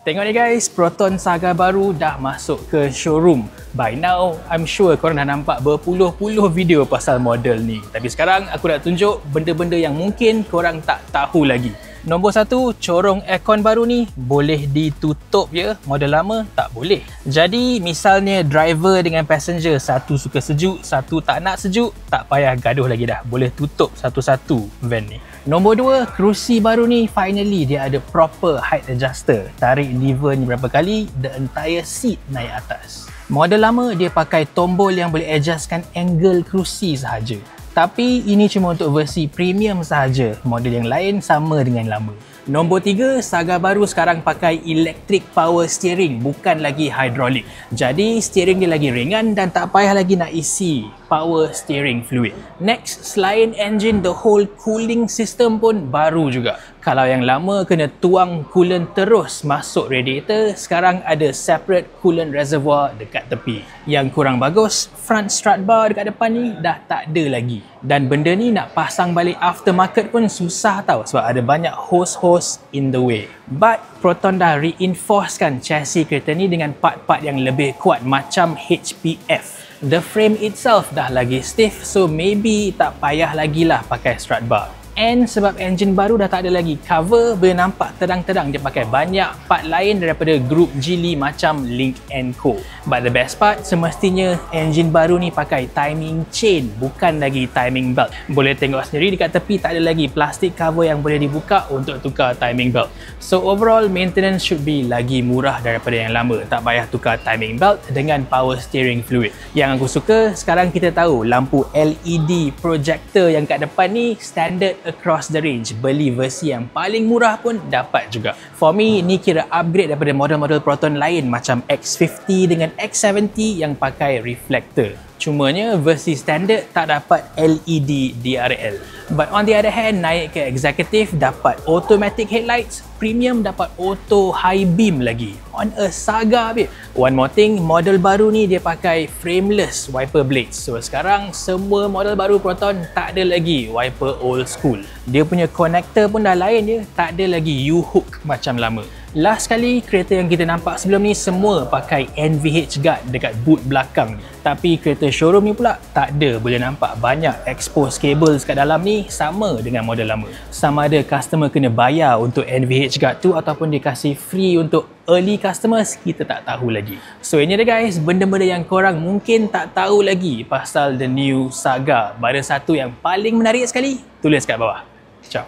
Tengok ni guys, Proton Saga baru dah masuk ke showroom. By now, I'm sure korang dah nampak berpuluh-puluh video pasal model ni. Tapi sekarang aku nak tunjuk benda-benda yang mungkin korang tak tahu lagi. Nombor satu, corong aircon baru ni boleh ditutup je, model lama tak boleh. Jadi misalnya driver dengan passenger, satu suka sejuk, satu tak nak sejuk, tak payah gaduh lagi dah. Boleh tutup satu-satu van ni. Nombor dua, kerusi baru ni finally dia ada proper height adjuster. Tarik lever ni berapa kali, the entire seat naik atas. Model lama dia pakai tombol yang boleh adjustkan angle kerusi sahaja. Tapi ini cuma untuk versi premium sahaja. Model yang lain sama dengan lama. Nombor 3, Saga baru sekarang pakai electric power steering, bukan lagi hydraulic. Jadi steering dia lagi ringan dan tak payah lagi nak isi power steering fluid. Next, selain engine, the whole cooling system pun baru juga. Kalau yang lama kena tuang coolant terus masuk radiator, sekarang ada separate coolant reservoir dekat tepi. Yang kurang bagus, front strut bar dekat depan ni dah tak ada lagi. Dan benda ni nak pasang balik aftermarket pun susah tau, sebab ada banyak hose-hose in the way. But Proton dah reinforcekan chassis kereta ni dengan part-part yang lebih kuat macam HPF. The frame itself dah lagi stiff, so maybe tak payah lagi lah pakai strut bar. And sebab engine baru dah tak ada lagi cover, boleh nampak terang-terang dia pakai banyak part lain daripada grup Geely macam Lynk & Co. But the best part, semestinya engine baru ni pakai timing chain, bukan lagi timing belt. Boleh tengok sendiri dekat tepi tak ada lagi plastik cover yang boleh dibuka untuk tukar timing belt. So overall, maintenance should be lagi murah daripada yang lama. Tak payah tukar timing belt dengan power steering fluid. Yang aku suka, sekarang kita tahu lampu LED projector yang kat depan ni standard across the range. Beli versi yang paling murah pun dapat juga. For me, ni kira upgrade daripada model-model Proton lain macam X50 dengan X70 yang pakai reflector. Cumanya versi standard tak dapat LED DRL. But on the other hand, naik ke executive dapat automatic headlights, premium dapat auto high beam lagi. On a Saga babe. One more thing, model baru ni dia pakai frameless wiper blades. So sekarang semua model baru Proton tak ada lagi wiper old school. Dia punya connector pun dah lain je, tak ada lagi U-hook macam lama. Last kali kereta yang kita nampak sebelum ni semua pakai NVH guard dekat boot belakang ni. Tapi kereta showroom ni pula tak ada, boleh nampak banyak exposed cables kat dalam ni, sama dengan model lama. Sama ada customer kena bayar untuk NVH guard tu ataupun dia kasih free untuk early customers, kita tak tahu lagi. So ini dia guys, benda-benda yang korang mungkin tak tahu lagi pasal the new Saga. Ada satu yang paling menarik sekali, tulis kat bawah. Ciao.